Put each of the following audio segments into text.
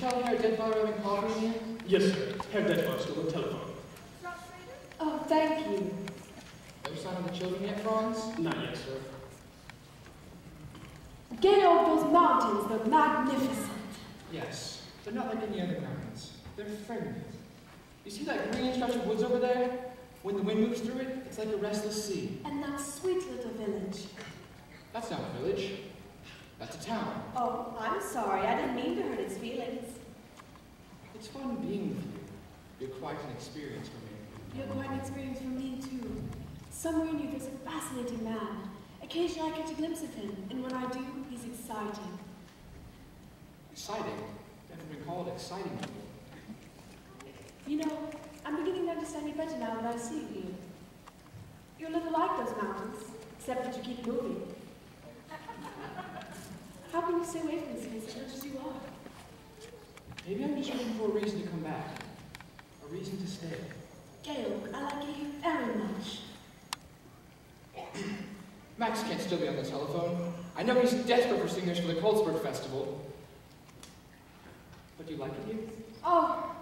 tell Herr Detmeier having coffee in here? Yes, sir. Herr Detmeier stole the telephone. Oh, thank you. No sign of the children yet, Franz? Not yet, sir. Georg, those mountains, they're magnificent. Yes, they're not like any other mountains. They're friendly. You see that green stretch of woods over there? When the wind moves through it, it's like a restless sea. And that sweet little village. That's not a village. That's a town. Oh, I'm sorry. I didn't mean to hurt its feelings. It's fun being with you. You're quite an experience for me. You're quite an experience for me, too. Somewhere in you, there's a fascinating man. Occasionally, I catch a glimpse of him, and when I do, he's exciting. Exciting? Never been called exciting before. You know, I'm beginning to understand you better now that I see you. You're a little like those mountains, except that you keep moving. How can you stay away from this place as much as you are? Maybe I'm just looking for a reason to come back. A reason to stay. Georg, I like you very much. Max can't still be on the telephone. I know he's desperate for singers for the Kolzberg Festival. But do you like it here? Oh,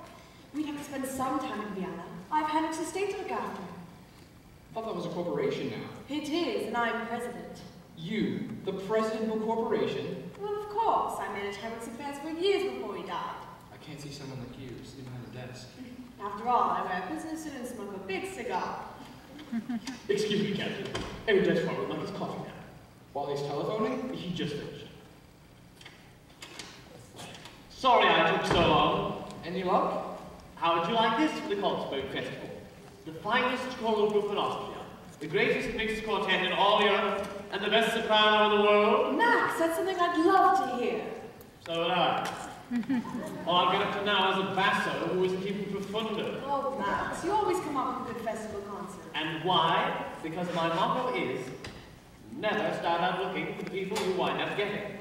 we'd have to spend some time in Vienna. I've had an estate to look after. I thought that was a corporation now. It is, and I'm president. You, the president of a corporation? Well, of course. I managed Herbert's affairs for years before he died. I can't see someone like you sitting behind a desk. After all, I wear a business suit and smoke a big cigar. Excuse me, Captain. Herr Detmeier would like his coffee now. While he's telephoning? He just finished. Sorry I took so long. Any luck? How would you like this for the Kolzberg Festival? The finest choral group in Austria, the greatest mixed quartet in all Europe, and the best soprano in the world. Max, that's something I'd love to hear. So would I. All I've been up to now is a basso who is keeping profundo. Oh, Max, you always come up with a good festival concert. And why? Because my motto is, never start out looking for people you wind up getting.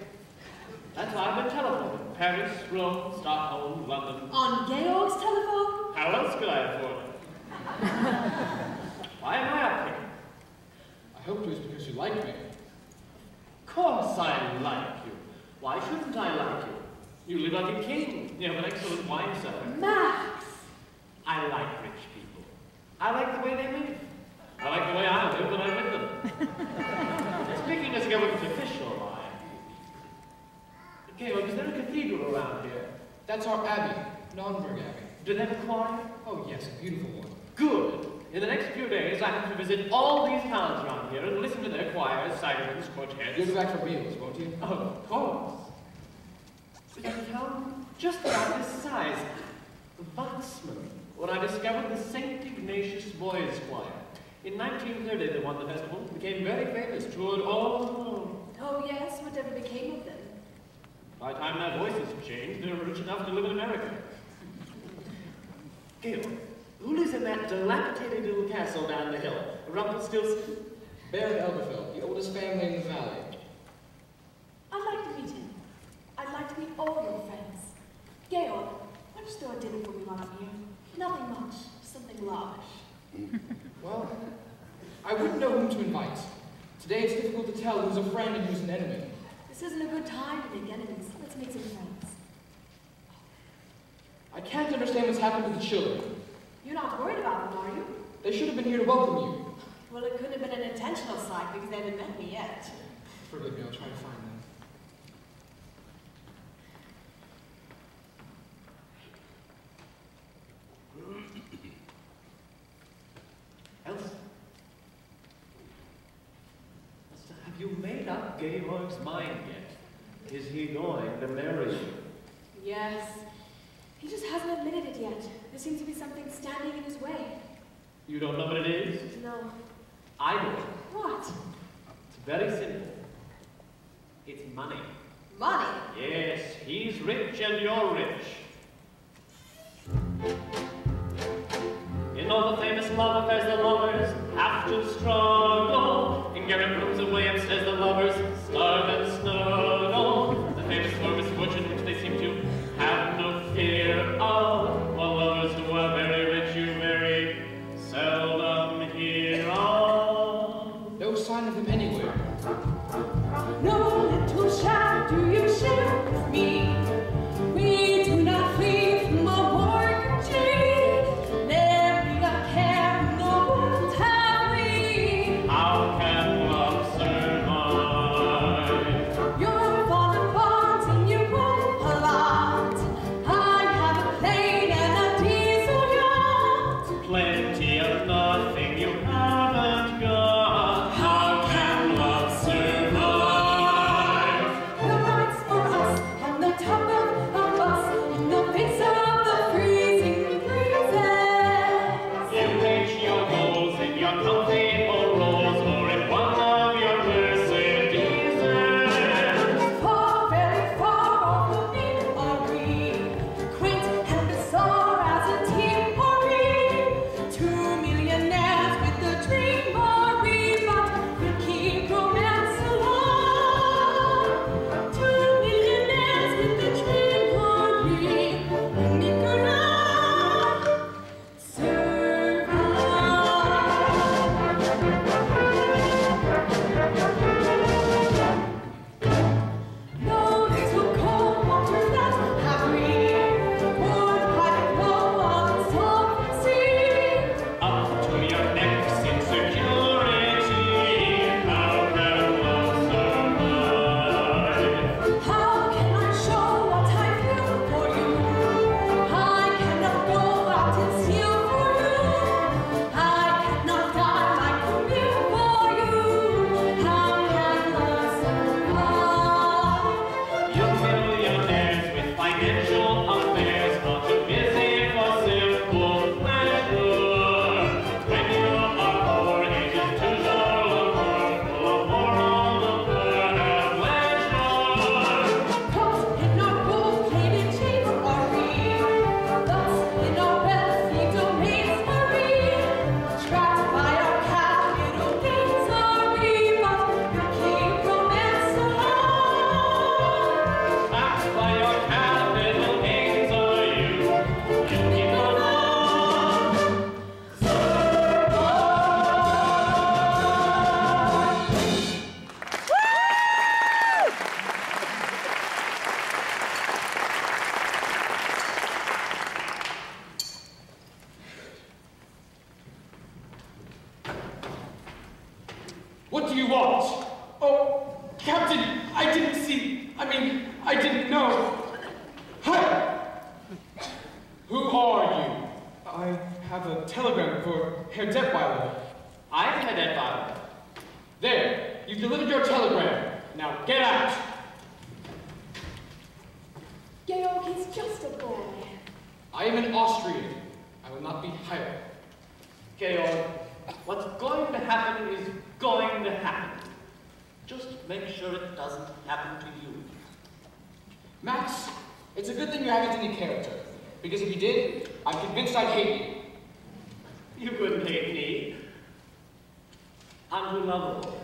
That's why I've been telephoning. Paris, Rome, Stockholm, London. On Georg's telephone? How else could I afford it? Why am I up here? I hoped it was because you like me. Of course I like you. Why shouldn't I like you? You live like a king. You have an excellent wine cellar. Max! I like rich people. I like the way they live. I like the way I live when I'm with them. Speaking as a government official, Georg, is there a cathedral around here? That's our abbey, Nonnberg Abbey. Do they have a choir? Oh yes, a beautiful one. Good. In the next few days, I have to visit all these towns around here and listen to their choirs, sirens, quartets. You'll be back for meals, won't you? Of course. We have a town just about this size, Watzmann, where I discovered the St. Ignatius Boys Choir. In 1930, they won the festival, became very famous, toured all over the world. Oh, yes, whatever became of them? By the time their voices changed, they were rich enough to live in America. Georg, who lives in that dilapidated little castle down the hill? Rumpelstiltskin? Baron Elberfeld, the oldest family in the valley. I'd like to meet him. I'd like to meet all your friends. Georg, why don't you throw a dinner for me while I'm here? Nothing much, just something lavish. Well, I wouldn't know whom to invite. Today it's difficult to tell who's a friend and who's an enemy. This isn't a good time to make enemies. Let's make some friends. I can't understand what's happened to the children. You're not worried about them, are you? They should have been here to welcome you. Well, it couldn't have been an intentional sight because they haven't met me yet. Forgive me, I'll try to find them. Elsa? Have you made up Georg's mind yet? Is he going to marry you? Yes. He just hasn't admitted it yet. There seems to be something standing in his way. You don't know what it is? No. I know. What? It's very simple. It's money. Money? Yes, he's rich and you're rich. In all the famous love affairs, the lovers have to struggle. In garret rooms and way upstairs, the lovers starve and snuggle. The famous for misfortune which they seem to have no fear of. While lovers who are very rich you very seldom hear of. No sign of him anywhere. No little shaft do you share with me. We do not Captain, I didn't know. Hi! Who are you? I have a telegram for Herr Detweiler. I'm Herr Detweiler. There, you've delivered your telegram. Now get out! Georg, he's just a boy. I am an Austrian. I will not be hired. Georg, what's going to happen is going to happen. Just make sure it doesn't happen to you. Max, it's a good thing you haven't any character. Because if you did, I'm convinced I'd hate you. You couldn't hate me. I'm too lovable.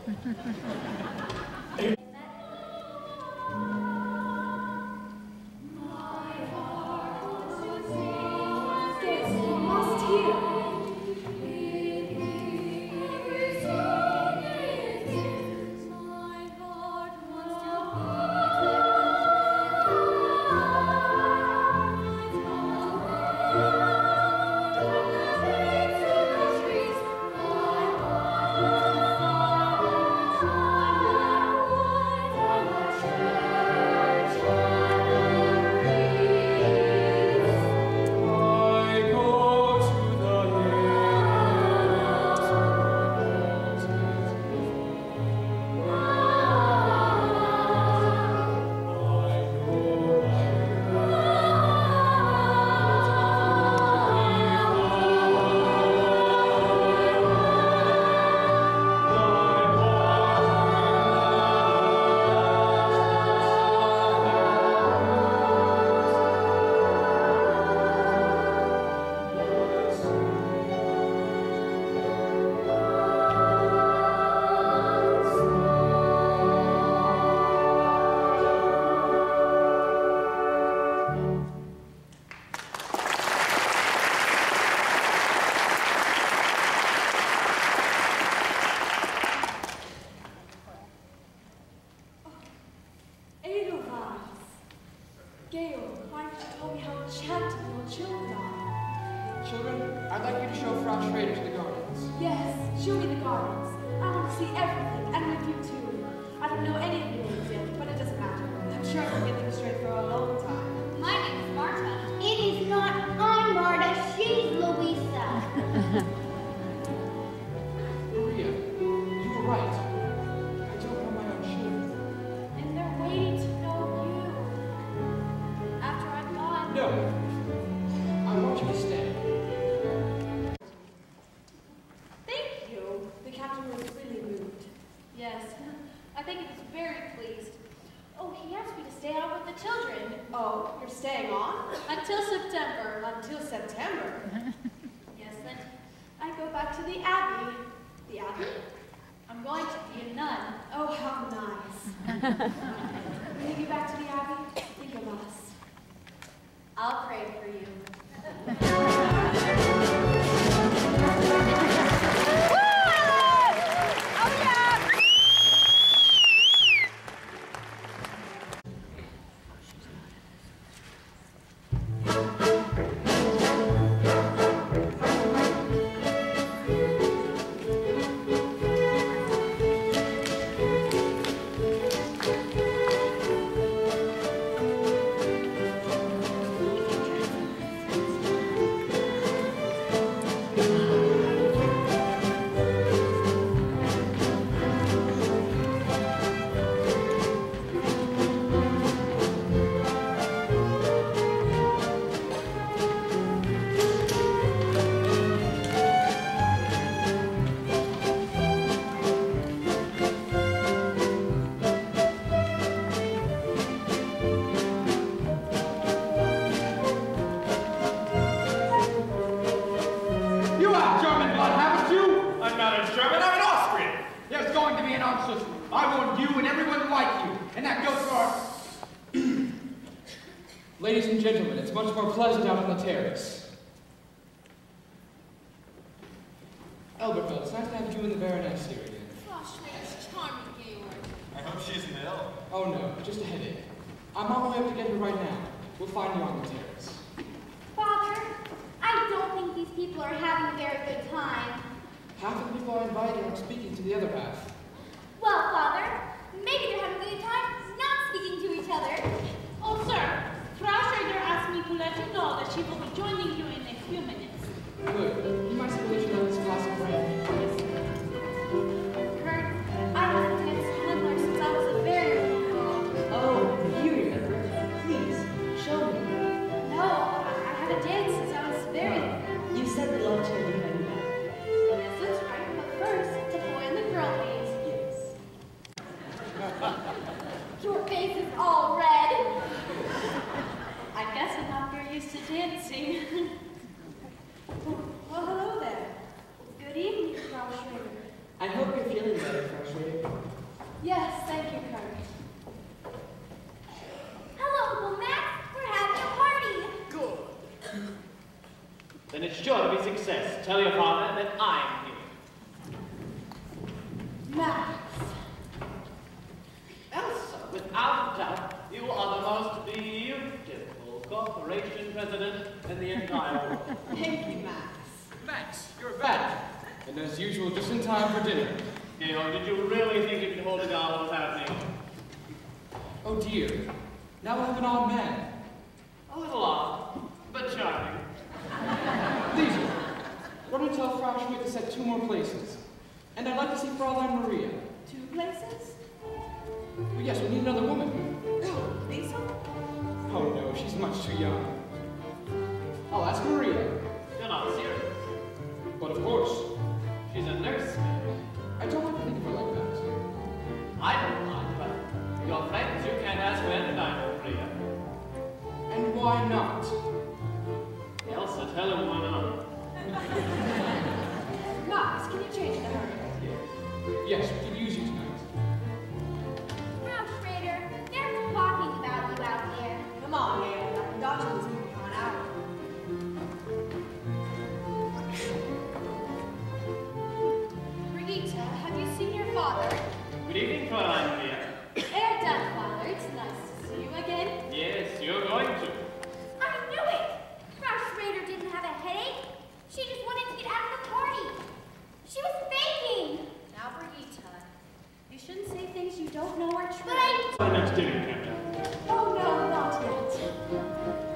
Ladies and gentlemen, it's much more pleasant out on the terrace. Elberfeld, it's nice to have you and the Baroness here again. Gosh, that's charming, Georg. I hope she isn't ill. Oh no, just a headache. I'm on my way up to get her right now. We'll find you on the terrace. Father, I don't think these people are having a very good time. Half of the people I invited aren't speaking to the other half. Well, Father, maybe they're having all red. I guess I'm not very used to dancing. Well, hello there. Good evening, Frau Schrader. I hope you're feeling better, Frau Schrader. Yes, thank you, Kurt. Hello, Uncle Max. We're having a party. Good. Then it's sure to be success. Tell your father that I'm here. Max. Elsa, without doubt, you are the most beautiful corporation president in the entire world. Thank you, Max. Max, you're back. And as usual, just in time for dinner. Gail, did you really think you could hold a gala without me? Oh dear. Now we'll have an odd man. A little odd, but charming. Lisa, run and tell Frau Schmidt to set 2 more places. And I'd like to see Fraulein Maria. 2 places? Well, yes, we need another woman. Lisa? Oh no, she's much too young. I'll ask Maria. You're not serious. But of course, She's a nursemaid. I don't like to think of her like that. I don't mind, but your friends you can't ask when to dine with Maria. And why not? Elsa, tell him why not. Max, can you change in a hurry? Yes, we could use you tonight. Frau Schrader, they're talking about you out there. Come on, Gail. I've been dodging this movie for an hour. Brigitte, have you seen your father? Good evening, Fräulein Maria. Ere done, Father. It's nice to see you again. Yes, you're going to. I knew it! Frau Schrader didn't have a headache. She just wanted to get out of the party. She was faking. Now, Brigitte, you shouldn't say things you don't know are true. But I... Our next dinner, Captain. Oh, no, not yet.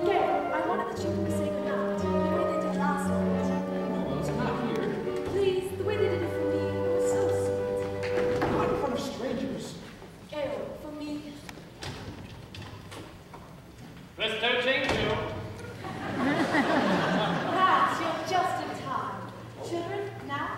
Gail, I wanted the children to say goodnight, the way they did last night. Well, it's not here. Please, the way they did it for me was so sweet. Not in front of strangers. Gail, for me, Presto changio. Max, you're just in time. Children, now.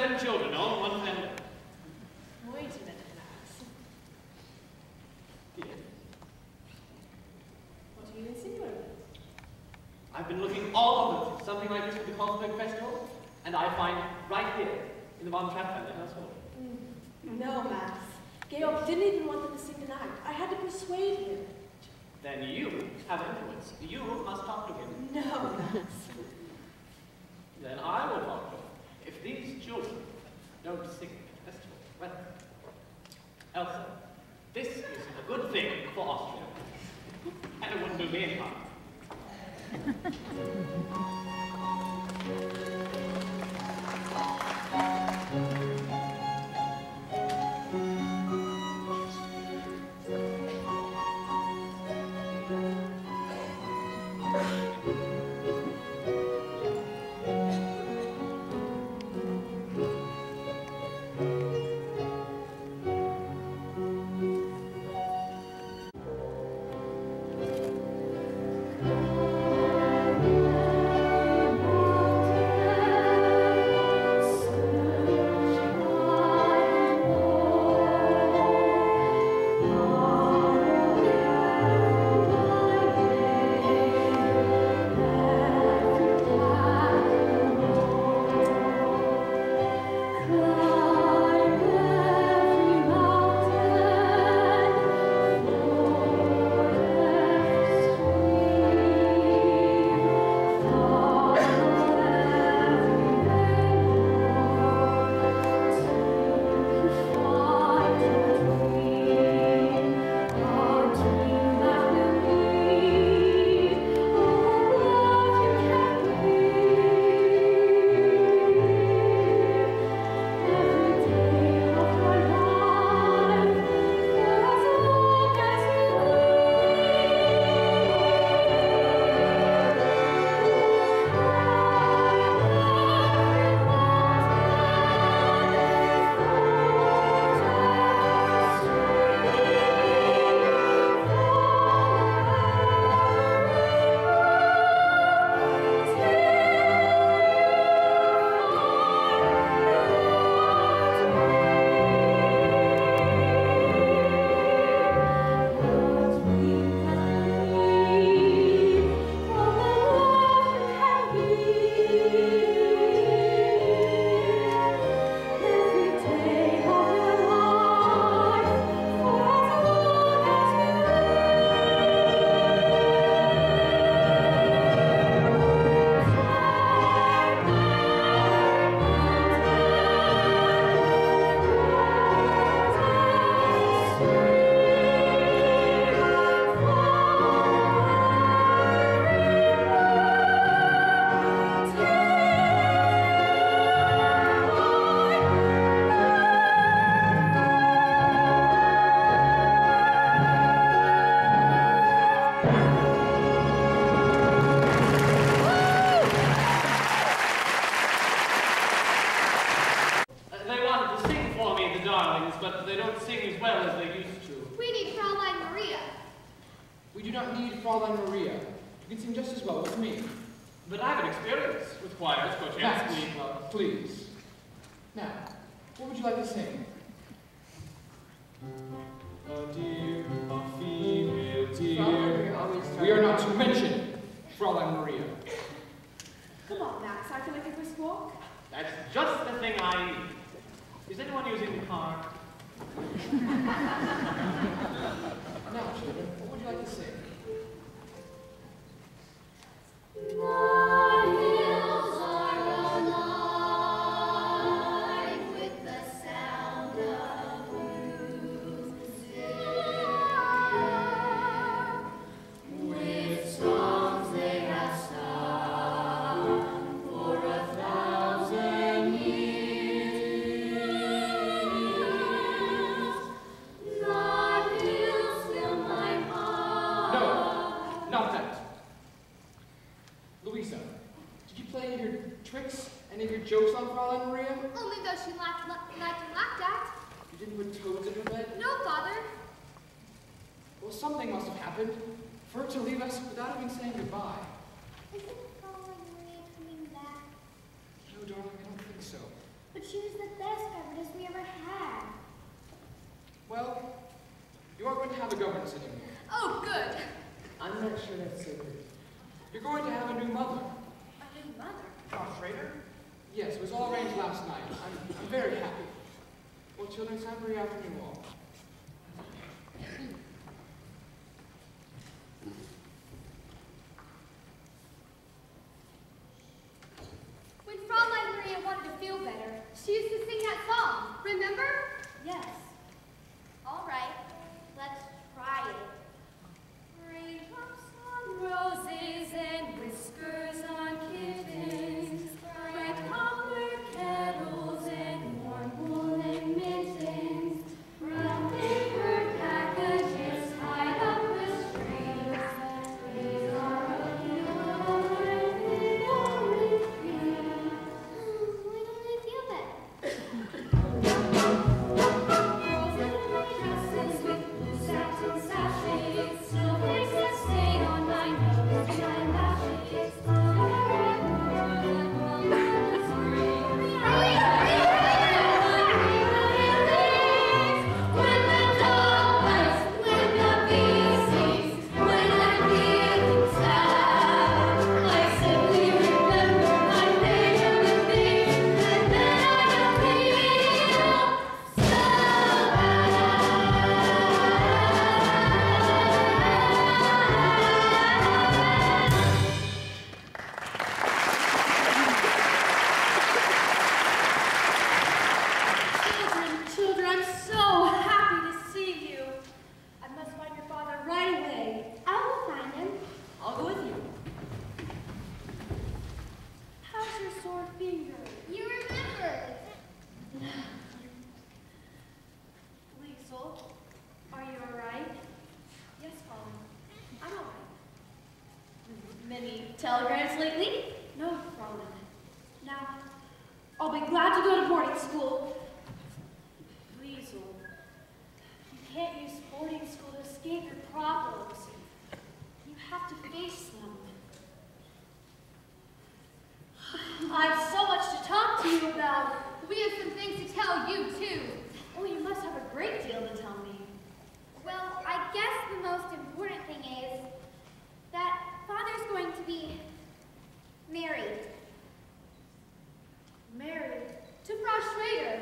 7 children, all in one family. Wait a minute, Max. Dear, What are you insinuating? I've been looking all over for something like this for the Carlsberg Festival, and I find right here in the Von Trapp family household. No, Max. Georg didn't even want them to sing tonight. I had to persuade him. Then you have influence. You must talk to him. No, Max. Then I will talk to him. If these children don't sing at the festival, well, Elsa, this is a good thing for Austria. And it wouldn't do me any harm. But they don't sing as well as they used to. We need Fraulein Maria. We do not need Fraulein Maria. You can sing just as well with me. But I have an experience with choirs, Max, quartets, please. Now, what would you like to sing? Oh dear, a female dear. We are not to mention Fraulein Maria. Come on, Max. I feel like a brisk walk. That's just the thing I need. Is anyone using the car? Now, children, what would you like to sing? The hills are alive with the sound of music. With songs they have sung for 1,000 years. The hills fill my heart. No, not that. Louisa, did you play any of your tricks, any of your jokes on Fraulein Maria? Only though she liked and laughed at. You didn't put toads in her bed? No, Father. Well, something must have happened for her to leave us without even saying goodbye. Isn't Fraulein Maria coming back? No, darling, I don't think so. But She was the best governess we ever had. Well, you aren't going to have a governess anymore. Oh, good. I'm not sure that's so good. You're going to have a new mother. A new mother. Josh Schrader? Yes, it was all arranged last night. I'm very happy. Well, children, it's time for your afternoon walk. When Fraulein Maria wanted to feel better, she used to sing that song. Remember? Yes. All right, let's try it. Raindrops on roses and whiskers on kittens, bright copper kettles and warm woolen mittens, brown paper packages tied up with strings. These are a little red orange tree. Why don't I feel better? Girls in white dresses with blue satin sashes, snowflakes that stay on my nose and my lashes. When the dog bites, when the bee stings, when I'm feeling sad, I simply remember my favorite things, and then I don't feel so Children, I'm so happy to see you. I must find your father right away. I will find him. I'll go with you. How's your sore finger? You remember. Liesel, are you all right? Yes, Colin. I'm all right. Many telegrams lately? No, Colin. Now, I'll be glad to go to boarding school. Liesel, you can't use boarding school to escape your problems. You have to face them. I have so much to talk to you about. We have some things to tell you, too. Oh, you must have a great deal to tell me. Well, I guess the most important thing is that Father's going to be married. Married to Frau Schrader.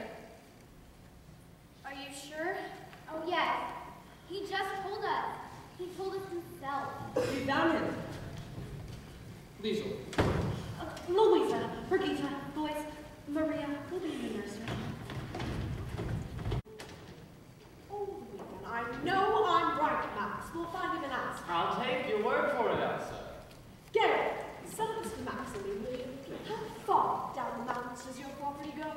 Are you sure? Oh, yes. He just told us. He told us himself. You found him. Liesel. Louisa, Brigitte, boys, Maria, will be in the nursery. Oh, Louisa, I know I'm right, Max. We'll find him and ask. I'll take your word for it, Elsa. Garrett, send this to Max and me, will you? How far down the mountains does your property go?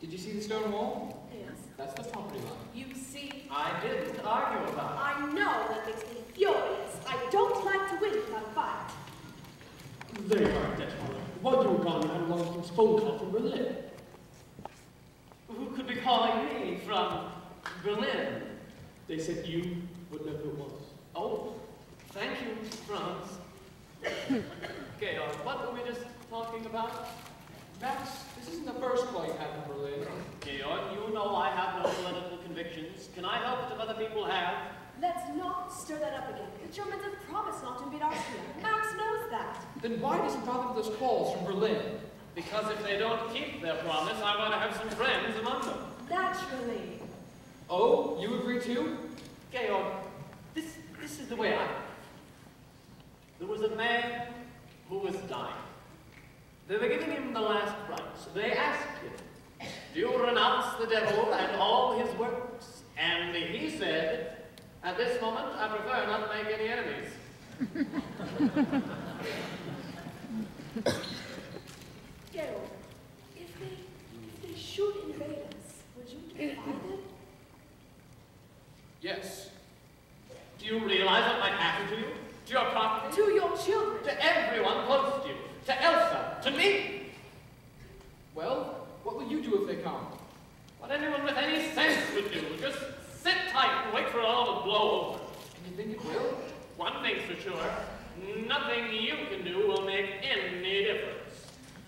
Did you see the stone wall? Yes. That's the property line. You see, I didn't argue about it. I know that makes me furious. I don't like to win without a fight. There you are, Dutch Mother. While you were gone, you had a long phone call from Berlin. Who could be calling me from Berlin? They said you would know who it was. Oh, thank you, Franz. Georg, what were we just talking about? Max, this isn't the first call you've had from Berlin. Georg, you know I have no political convictions. Can I help if other people have? Let's not stir that up again. The Germans have promised not to invade Austria. Max knows that. Then why does he bother with those calls from Berlin? Because if they don't keep their promise, I want to have some friends among them. Naturally. Oh, you agree too? Georg, this is the way I feel. There was a man who was dying. They were giving him the last rites. They asked him, do you renounce the devil and all his works? And he said, at this moment, I prefer not to make any enemies. Gerald, if they should invade us, would you defy them? Yes. Do you realize what might happen to you? To your property? To your children. To everyone close to you? To Elsa? To me? Well, what will you do if they come? What anyone with any sense would do. Just sit tight and wait for it all to blow over. And you think it will? One thing's for sure. Nothing you can do will make any difference.